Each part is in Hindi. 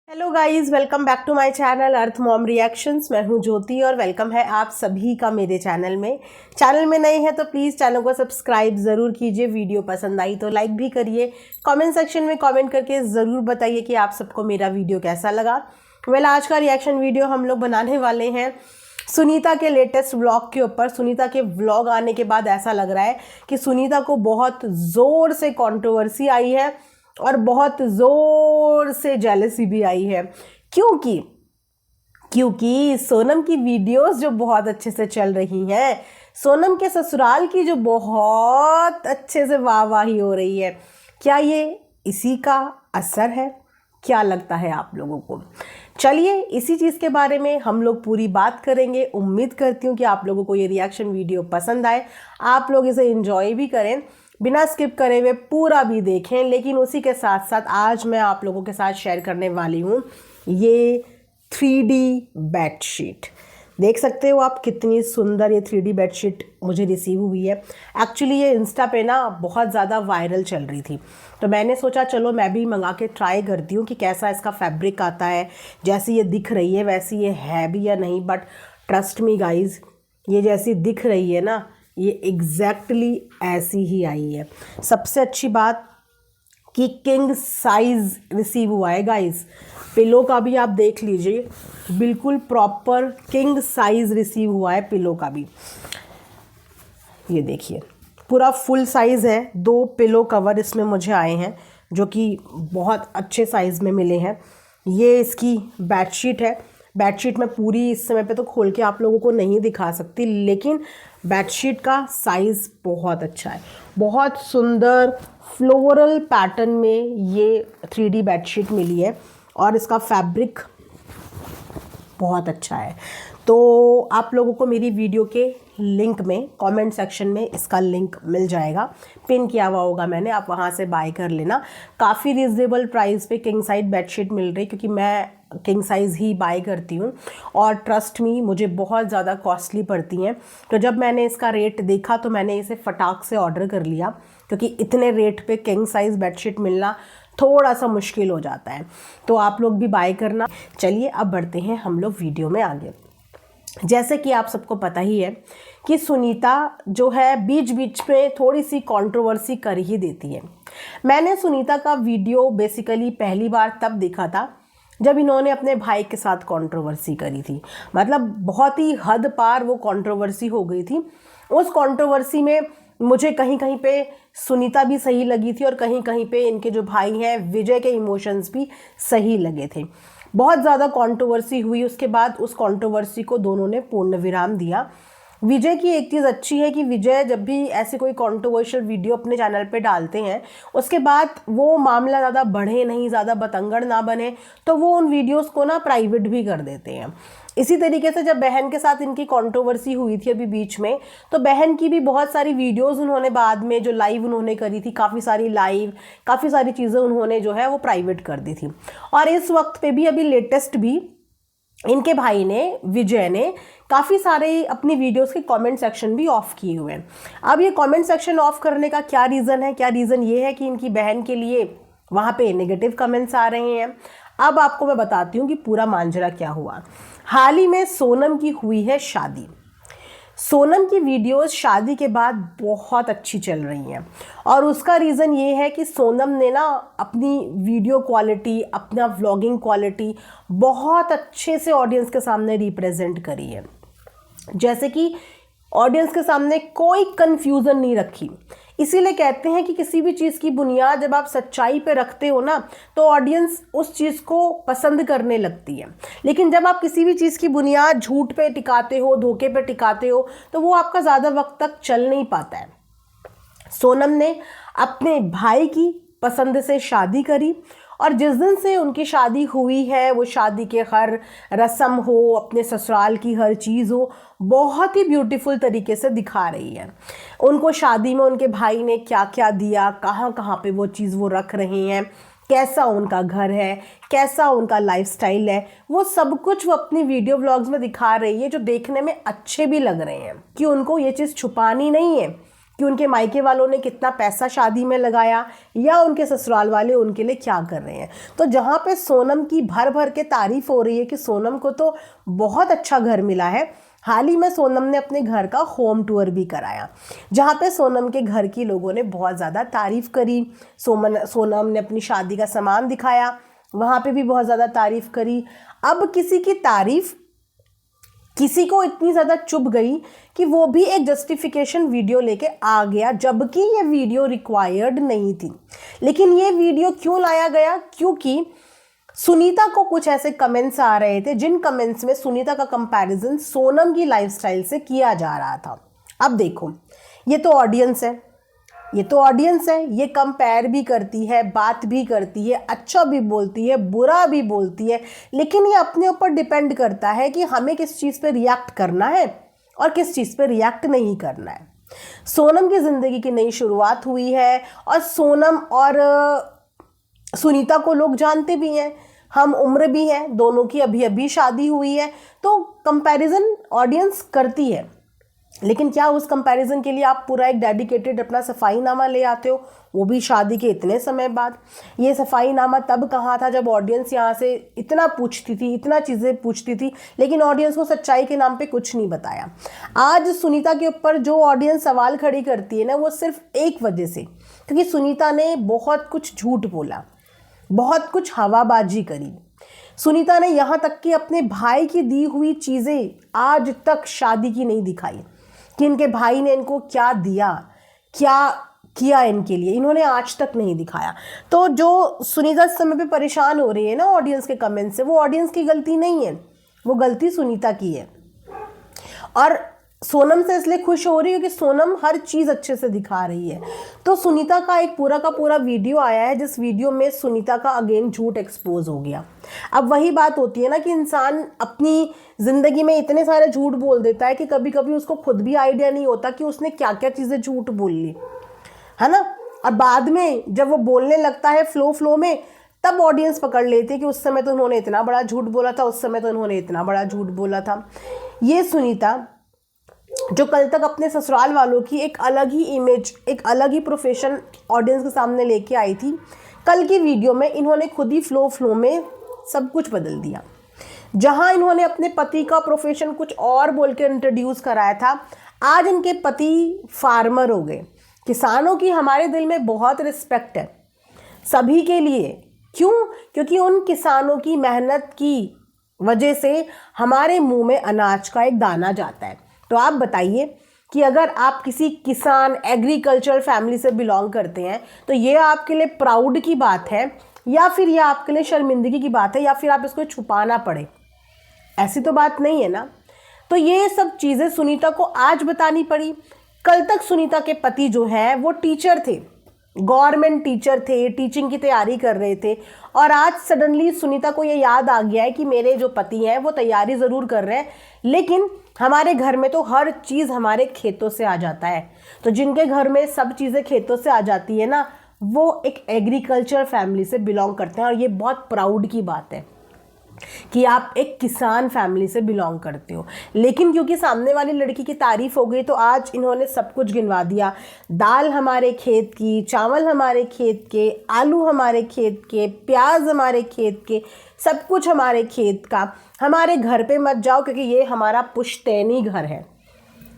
Hello guys, welcome back to my channel Arth mom reactions. मैं हूं ज्योति और वेलकम है आप सभी का मेरे चैनल में। चैनल में नए हैं तो प्लीज़ चैनल को सब्सक्राइब ज़रूर कीजिए। वीडियो पसंद आई तो लाइक भी करिए। कमेंट सेक्शन में कमेंट करके ज़रूर बताइए कि आप सबको मेरा वीडियो कैसा लगा। आज का रिएक्शन वीडियो हम लोग बनाने वाले हैं सुनीता के लेटेस्ट व्लॉग के ऊपर। सुनीता के व्लॉग आने के बाद ऐसा लग रहा है कि सुनीता को बहुत ज़ोर से कंट्रोवर्सी आई है और बहुत ज़ोर से जेलसी भी आई है। क्योंकि सोनम की वीडियोस जो बहुत अच्छे से चल रही हैं, सोनम के ससुराल की जो बहुत अच्छे से वाहवाही हो रही है, क्या ये इसी का असर है? क्या लगता है आप लोगों को? चलिए इसी चीज़ के बारे में हम लोग पूरी बात करेंगे। उम्मीद करती हूँ कि आप लोगों को ये रिएक्शन वीडियो पसंद आए, आप लोग इसे एंजॉय भी करें, बिना स्किप करे हुए पूरा भी देखें। लेकिन उसी के साथ साथ आज मैं आप लोगों के साथ शेयर करने वाली हूँ ये 3D बेडशीट। देख सकते हो आप कितनी सुंदर ये 3D बेडशीट मुझे रिसीव हुई है। एक्चुअली ये इंस्टा पे ना बहुत ज़्यादा वायरल चल रही थी, तो मैंने सोचा चलो मैं भी मंगा के ट्राई करती हूँ कि कैसा इसका फैब्रिक आता है। जैसी ये दिख रही है वैसी ये है भी या नहीं, बट ट्रस्ट मी गाइज, ये जैसी दिख रही है ना, ये एग्जैक्टली ऐसी ही आई है। सबसे अच्छी बात कि किंग साइज रिसीव हुआ है गाइस। पिलो का भी आप देख लीजिए, बिल्कुल प्रॉपर किंग साइज रिसीव हुआ है पिलो का भी। ये देखिए पूरा फुल साइज है। 2 पिलो कवर इसमें मुझे आए हैं जो कि बहुत अच्छे साइज में मिले हैं। ये इसकी बेडशीट है। बेडशीट मैं पूरी इस समय पे तो खोल के आप लोगों को नहीं दिखा सकती, लेकिन बेडशीट का साइज़ बहुत अच्छा है। बहुत सुंदर फ्लोरल पैटर्न में ये 3D बेडशीट मिली है और इसका फैब्रिक बहुत अच्छा है। तो आप लोगों को मेरी वीडियो के लिंक में कमेंट सेक्शन में इसका लिंक मिल जाएगा, पिन किया हुआ होगा मैंने, आप वहाँ से बाय कर लेना। काफ़ी रिजनेबल प्राइस पे किंग साइज बेडशीट मिल रही, क्योंकि मैं किंग साइज़ ही बाय करती हूँ और ट्रस्ट मी मुझे बहुत ज़्यादा कॉस्टली पड़ती हैं। तो जब मैंने इसका रेट देखा तो मैंने इसे फटाक से ऑर्डर कर लिया, क्योंकि इतने रेट पे किंग साइज़ बेडशीट मिलना थोड़ा सा मुश्किल हो जाता है। तो आप लोग भी बाय करना। चलिए अब बढ़ते हैं हम लोग वीडियो में आगे। जैसे कि आप सबको पता ही है कि सुनीता जो है बीच बीच में थोड़ी सी कंट्रोवर्सी कर ही देती है। मैंने सुनीता का वीडियो बेसिकली पहली बार तब देखा था जब इन्होंने अपने भाई के साथ कंट्रोवर्सी करी थी। मतलब बहुत ही हद पार वो कंट्रोवर्सी हो गई थी। उस कंट्रोवर्सी में मुझे कहीं कहीं पे सुनीता भी सही लगी थी और कहीं कहीं पे इनके जो भाई हैं विजय के इमोशंस भी सही लगे थे। बहुत ज़्यादा कंट्रोवर्सी हुई, उसके बाद उस कंट्रोवर्सी को दोनों ने पूर्ण विराम दिया। विजय की एक चीज़ अच्छी है कि विजय जब भी ऐसे कोई कंट्रोवर्शियल वीडियो अपने चैनल पे डालते हैं, उसके बाद वो मामला ज़्यादा बढ़े नहीं, ज़्यादा बतंगड़ ना बने, तो वो उन वीडियोस को ना प्राइवेट भी कर देते हैं। इसी तरीके से जब बहन के साथ इनकी कंट्रोवर्सी हुई थी अभी बीच में, तो बहन की भी बहुत सारी वीडियोस उन्होंने बाद में जो लाइव उन्होंने करी थी, काफ़ी सारी चीज़ें उन्होंने जो है वो प्राइवेट कर दी थी। और इस वक्त पे भी अभी लेटेस्ट भी इनके भाई ने, विजय ने, काफ़ी सारे अपनी वीडियोस के कमेंट सेक्शन भी ऑफ किए हुए हैं। अब ये कमेंट सेक्शन ऑफ करने का क्या रीज़न है? क्या रीज़न ये है कि इनकी बहन के लिए वहाँ पे नेगेटिव कमेंट्स आ रहे हैं। अब आपको मैं बताती हूँ कि पूरा मांजरा क्या हुआ। हाल ही में सोनम की हुई है शादी। सोनम की वीडियोस शादी के बाद बहुत अच्छी चल रही हैं और उसका रीज़न ये है कि सोनम ने ना अपनी वीडियो क्वालिटी, अपना व्लॉगिंग क्वालिटी बहुत अच्छे से ऑडियंस के सामने रिप्रेजेंट करी है। जैसे कि ऑडियंस के सामने कोई कंफ्यूजन नहीं रखी। इसीलिए कहते हैं कि किसी भी चीज़ की बुनियाद जब आप सच्चाई पे रखते हो ना, तो ऑडियंस उस चीज़ को पसंद करने लगती है। लेकिन जब आप किसी भी चीज़ की बुनियाद झूठ पे टिकाते हो, धोखे पे टिकाते हो, तो वो आपका ज़्यादा वक्त तक चल नहीं पाता है। सोनम ने अपने भाई की पसंद से शादी करी और जिस दिन से उनकी शादी हुई है, वो शादी के हर रस्म हो, अपने ससुराल की हर चीज़ हो, बहुत ही ब्यूटीफुल तरीके से दिखा रही है। उनको शादी में उनके भाई ने क्या क्या दिया, कहाँ कहाँ पे वो चीज़ वो रख रहे हैं, कैसा उनका घर है, कैसा उनका लाइफस्टाइल है, वो सब कुछ वो अपनी वीडियो व्लॉग्स में दिखा रही है, जो देखने में अच्छे भी लग रहे हैं। कि उनको ये चीज़ छुपानी नहीं है कि उनके मायके वालों ने कितना पैसा शादी में लगाया या उनके ससुराल वाले उनके लिए क्या कर रहे हैं। तो जहाँ पे सोनम की भर भर के तारीफ हो रही है कि सोनम को तो बहुत अच्छा घर मिला है, हाल ही में सोनम ने अपने घर का होम टूर भी कराया, जहाँ पे सोनम के घर की लोगों ने बहुत ज़्यादा तारीफ़ करी। सोनम ने अपनी शादी का सामान दिखाया, वहाँ पे भी बहुत ज़्यादा तारीफ़ करी। अब किसी की तारीफ़ किसी को इतनी ज़्यादा चुभ गई कि वो भी एक जस्टिफिकेशन वीडियो लेके आ गया, जबकि ये वीडियो रिक्वायर्ड नहीं थी। लेकिन ये वीडियो क्यों लाया गया? क्योंकि सुनीता को कुछ ऐसे कमेंट्स आ रहे थे जिन कमेंट्स में सुनीता का कंपैरिजन सोनम की लाइफस्टाइल से किया जा रहा था। अब देखो, ये तो ऑडियंस है, ये कंपेयर भी करती है, बात भी करती है, अच्छा भी बोलती है, बुरा भी बोलती है, लेकिन ये अपने ऊपर डिपेंड करता है कि हमें किस चीज़ पे रिएक्ट करना है और किस चीज़ पे रिएक्ट नहीं करना है। सोनम की ज़िंदगी की नई शुरुआत हुई है और सोनम और सुनीता को लोग जानते भी हैं, हम उम्र भी हैं, दोनों की अभी अभी शादी हुई है, तो कंपैरिजन ऑडियंस करती है। लेकिन क्या उस कंपैरिजन के लिए आप पूरा एक डेडिकेटेड अपना सफाईनामा ले आते हो, वो भी शादी के इतने समय बाद? ये सफाईनामा तब कहाँ था जब ऑडियंस यहाँ से इतना पूछती थी, इतना चीज़ें पूछती थी, लेकिन ऑडियंस को सच्चाई के नाम पे कुछ नहीं बताया। आज सुनीता के ऊपर जो ऑडियंस सवाल खड़ी करती है ना, वो सिर्फ एक वजह से, क्योंकि सुनीता ने बहुत कुछ झूठ बोला, बहुत कुछ हवाबाजी करी। सुनीता ने यहाँ तक कि अपने भाई की दी हुई चीज़ें आज तक शादी की नहीं दिखाई कि इनके भाई ने इनको क्या दिया, क्या किया इनके लिए, इन्होंने आज तक नहीं दिखाया। तो जो सुनीता इस समय पे परेशान हो रही है ना ऑडियंस के कमेंट से, वो ऑडियंस की गलती नहीं है, वो गलती सुनीता की है। और सोनम से इसलिए खुश हो रही है कि सोनम हर चीज़ अच्छे से दिखा रही है। तो सुनीता का एक पूरा का पूरा वीडियो आया है, जिस वीडियो में सुनीता का अगेन झूठ एक्सपोज हो गया। अब वही बात होती है ना कि इंसान अपनी ज़िंदगी में इतने सारे झूठ बोल देता है कि कभी कभी उसको खुद भी आइडिया नहीं होता कि उसने क्या क्या चीज़ें झूठ बोल ली, है ना। और बाद में जब वो बोलने लगता है फ्लो में, तब ऑडियंस पकड़ लेते हैं कि उस समय तो उन्होंने इतना बड़ा झूठ बोला था, उस समय तो उन्होंने इतना बड़ा झूठ बोला था। ये सुनीता जो कल तक अपने ससुराल वालों की एक अलग ही इमेज, एक अलग ही प्रोफेशन ऑडियंस के सामने लेके आई थी, कल की वीडियो में इन्होंने खुद ही फ्लो में सब कुछ बदल दिया। जहां इन्होंने अपने पति का प्रोफेशन कुछ और बोल के इंट्रोड्यूस कराया था, आज इनके पति फार्मर हो गए। किसानों की हमारे दिल में बहुत रिस्पेक्ट है, सभी के लिए। क्यों? क्योंकि उन किसानों की मेहनत की वजह से हमारे मुंह में अनाज का एक दाना जाता है। तो आप बताइए कि अगर आप किसी किसान एग्रीकल्चर फैमिली से बिलोंग करते हैं, तो ये आपके लिए प्राउड की बात है या फिर ये आपके लिए शर्मिंदगी की बात है, या फिर आप इसको छुपाना पड़े? ऐसी तो बात नहीं है ना। तो ये सब चीज़ें सुनीता को आज बतानी पड़ी। कल तक सुनीता के पति जो है वो टीचर थे, गवर्नमेंट टीचर थे, टीचिंग की तैयारी कर रहे थे, और आज सडनली सुनीता को ये याद आ गया है कि मेरे जो पति हैं वो तैयारी ज़रूर कर रहे हैं, लेकिन हमारे घर में तो हर चीज़ हमारे खेतों से आ जाता है। तो जिनके घर में सब चीज़ें खेतों से आ जाती है ना, वो एक एग्रीकल्चर फैमिली से बिलोंग करते हैं, और ये बहुत प्राउड की बात है कि आप एक किसान फैमिली से बिलोंग करते हो। लेकिन क्योंकि सामने वाली लड़की की तारीफ हो गई, तो आज इन्होंने सब कुछ गिनवा दिया। दाल हमारे खेत की, चावल हमारे खेत के, आलू हमारे खेत के, प्याज हमारे खेत के, सब कुछ हमारे खेत का। हमारे घर पे मत जाओ क्योंकि ये हमारा पुश्तैनी घर है,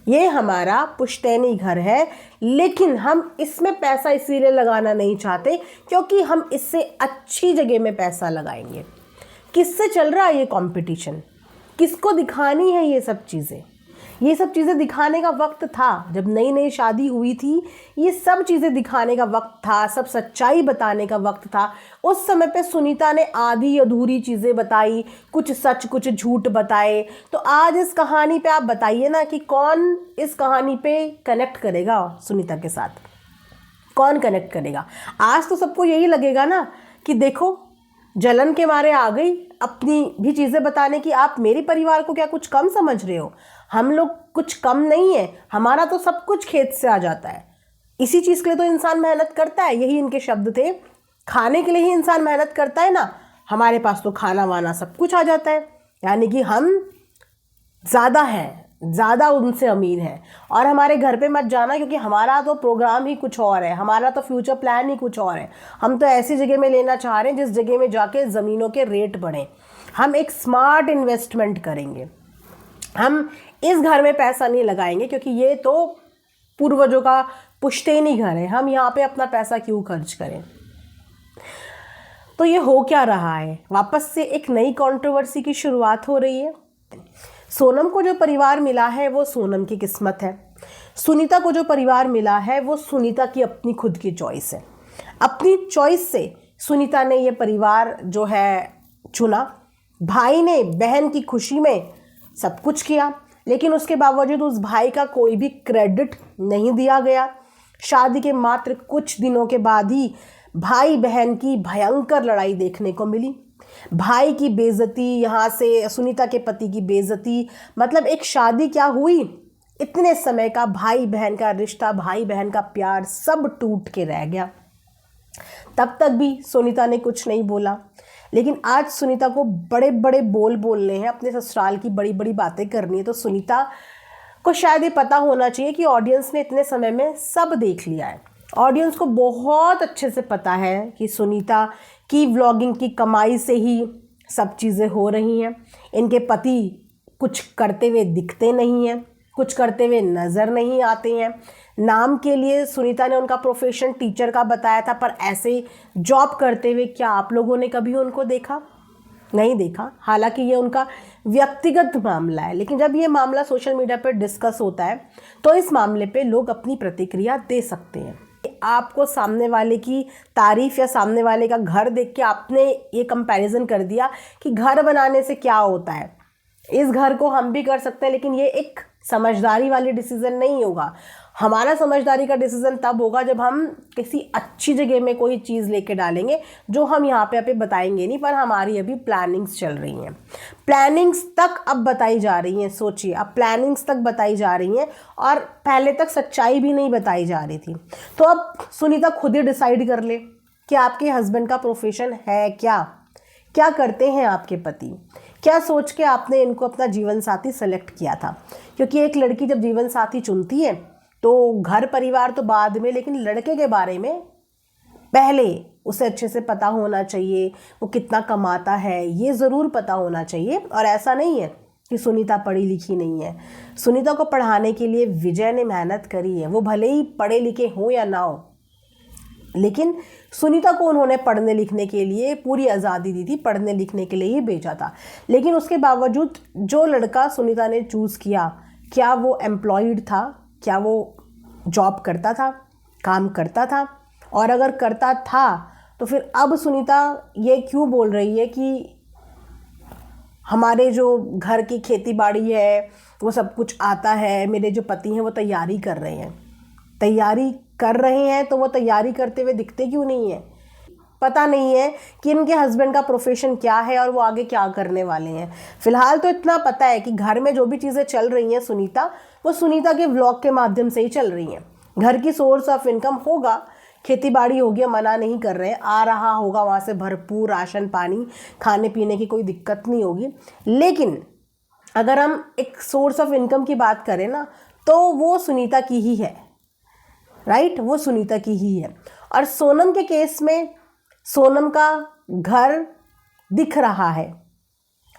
ये हमारा पुश्तैनी घर है, लेकिन हम इसमें पैसा इसीलिए लगाना नहीं चाहते क्योंकि हम इससे अच्छी जगह में पैसा लगाएंगे। किससे चल रहा है ये कंपटीशन? किसको दिखानी है ये सब चीज़ें? ये सब चीज़ें दिखाने का वक्त था जब नई नई शादी हुई थी। ये सब चीज़ें दिखाने का वक्त था, सब सच्चाई बताने का वक्त था। उस समय पे सुनीता ने आधी अधूरी चीज़ें बताई, कुछ सच कुछ झूठ बताए। तो आज इस कहानी पे आप बताइए ना कि कौन इस कहानी पे कनेक्ट करेगा सुनीता के साथ? कौन कनेक्ट करेगा? आज तो सबको यही लगेगा ना कि देखो, जलन के मारे आ गई अपनी भी चीज़ें बताने की। आप मेरे परिवार को क्या कुछ कम समझ रहे हो? हम लोग कुछ कम नहीं है, हमारा तो सब कुछ खेत से आ जाता है। इसी चीज़ के लिए तो इंसान मेहनत करता है। यही इनके शब्द थे, खाने के लिए ही इंसान मेहनत करता है ना। हमारे पास तो खाना वाना सब कुछ आ जाता है, यानी कि हम ज़्यादा हैं, ज़्यादा उनसे अमीर हैं। और हमारे घर पे मत जाना, क्योंकि हमारा तो प्रोग्राम ही कुछ और है, हमारा तो फ्यूचर प्लान ही कुछ और है। हम तो ऐसी जगह में लेना चाह रहे हैं जिस जगह में जाके ज़मीनों के रेट बढ़ें। हम एक स्मार्ट इन्वेस्टमेंट करेंगे। हम इस घर में पैसा नहीं लगाएंगे, क्योंकि ये तो पूर्वजों का पुश्तैनी घर है, हम यहाँ पे अपना पैसा क्यों खर्च करें। तो ये हो क्या रहा है, वापस से एक नई कंट्रोवर्सी की शुरुआत हो रही है। सोनम को जो परिवार मिला है वो सोनम की किस्मत है, सुनीता को जो परिवार मिला है वो सुनीता की अपनी खुद की चॉइस है। अपनी चॉइस से सुनीता ने ये परिवार जो है चुना। भाई ने बहन की खुशी में सब कुछ किया, लेकिन उसके बावजूद उस भाई का कोई भी क्रेडिट नहीं दिया गया। शादी के मात्र कुछ दिनों के बाद ही भाई बहन की भयंकर लड़ाई देखने को मिली। भाई की बेइज्जती, यहाँ से सुनीता के पति की बेइज्जती, मतलब एक शादी क्या हुई, इतने समय का भाई बहन का रिश्ता, भाई बहन का प्यार सब टूट के रह गया। तब तक भी सुनीता ने कुछ नहीं बोला, लेकिन आज सुनीता को बड़े बड़े बोल बोलने हैं, अपने ससुराल की बड़ी बड़ी बातें करनी है। तो सुनीता को शायद ये पता होना चाहिए कि ऑडियंस ने इतने समय में सब देख लिया है। ऑडियंस को बहुत अच्छे से पता है कि सुनीता की व्लॉगिंग की कमाई से ही सब चीज़ें हो रही हैं। इनके पति कुछ करते हुए दिखते नहीं हैं, कुछ करते हुए नज़र नहीं आते हैं। नाम के लिए सुनीता ने उनका प्रोफेशन टीचर का बताया था, पर ऐसे जॉब करते हुए क्या आप लोगों ने कभी उनको देखा? नहीं देखा। हालांकि ये उनका व्यक्तिगत मामला है, लेकिन जब ये मामला सोशल मीडिया पर डिस्कस होता है तो इस मामले पे लोग अपनी प्रतिक्रिया दे सकते हैं। आपको सामने वाले की तारीफ या सामने वाले का घर देख के आपने ये कंपैरिजन कर दिया कि घर बनाने से क्या होता है, इस घर को हम भी कर सकते हैं, लेकिन ये एक समझदारी वाली डिसीजन नहीं होगा। हमारा समझदारी का डिसीजन तब होगा जब हम किसी अच्छी जगह में कोई चीज़ लेके डालेंगे, जो हम यहाँ पे अभी बताएंगे नहीं, पर हमारी अभी प्लानिंग्स चल रही हैं। प्लानिंग्स तक अब बताई जा रही हैं। सोचिए, अब प्लानिंग्स तक बताई जा रही हैं और पहले तक सच्चाई भी नहीं बताई जा रही थी। तो अब सुनीता खुद ही डिसाइड कर ले कि आपके हस्बैंड का प्रोफेशन है क्या, क्या करते हैं आपके पति, क्या सोच के आपने इनको अपना जीवन साथी सेलेक्ट किया था। क्योंकि एक लड़की जब जीवन साथी चुनती है तो घर परिवार तो बाद में, लेकिन लड़के के बारे में पहले उसे अच्छे से पता होना चाहिए, वो कितना कमाता है ये ज़रूर पता होना चाहिए। और ऐसा नहीं है कि सुनीता पढ़ी लिखी नहीं है। सुनीता को पढ़ाने के लिए विजय ने मेहनत करी है। वो भले ही पढ़े लिखे हों या ना हो, लेकिन सुनीता को उन्होंने पढ़ने लिखने के लिए पूरी आज़ादी दी थी, पढ़ने लिखने के लिए ही भेजा था। लेकिन उसके बावजूद जो लड़का सुनीता ने चूज़ किया, क्या वो एम्प्लॉयड था, क्या वो जॉब करता था, काम करता था? और अगर करता था तो फिर अब सुनीता ये क्यों बोल रही है कि हमारे जो घर की खेती बाड़ी है वो सब कुछ आता है, मेरे जो पति हैं वो तैयारी कर रहे हैं। तैयारी कर रहे हैं तो वो तैयारी करते हुए दिखते क्यों नहीं है? पता नहीं है कि इनके हस्बैंड का प्रोफेशन क्या है और वो आगे क्या करने वाले हैं। फिलहाल तो इतना पता है कि घर में जो भी चीज़ें चल रही हैं वो सुनीता के व्लॉग के माध्यम से ही चल रही हैं। घर की सोर्स ऑफ इनकम होगा, खेती बाड़ी होगी, मना नहीं कर रहे हैं, आ रहा होगा वहाँ से भरपूर राशन पानी, खाने पीने की कोई दिक्कत नहीं होगी। लेकिन अगर हम एक सोर्स ऑफ इनकम की बात करें ना, तो वो सुनीता की ही है, राइट, वो सुनीता की ही है। और सोनम के केस में सोनम का घर दिख रहा है,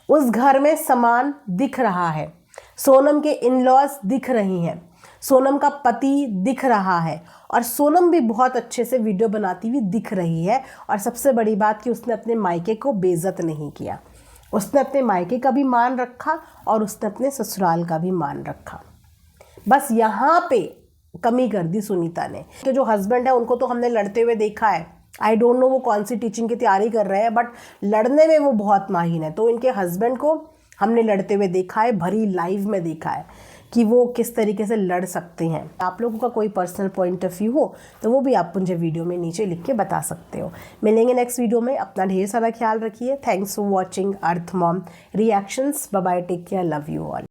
उस घर में सामान दिख रहा है, सोनम के इन-लॉज दिख रही हैं, सोनम का पति दिख रहा है, और सोनम भी बहुत अच्छे से वीडियो बनाती हुई दिख रही है। और सबसे बड़ी बात कि उसने अपने मायके को बेइज्जत नहीं किया, उसने अपने मायके का भी मान रखा और उसने अपने ससुराल का भी मान रखा। बस यहाँ पे कमी कर दी सुनीता ने। कि जो हस्बैंड है उनको तो हमने लड़ते हुए देखा है, आई डोंट नो वो कौन सी टीचिंग की तैयारी कर रहे हैं, बट लड़ने में वो बहुत माहिर है। तो इनके हस्बैंड को हमने लड़ते हुए देखा है, भरी लाइव में देखा है कि वो किस तरीके से लड़ सकते हैं। आप लोगों का कोई पर्सनल पॉइंट ऑफ व्यू हो तो वो भी आप मुझे वीडियो में नीचे लिख के बता सकते हो। मिलेंगे नेक्स्ट वीडियो में, अपना ढेर सारा ख्याल रखिए। Thanks for watching Arth mom reactions. Bye bye, take care, love you all.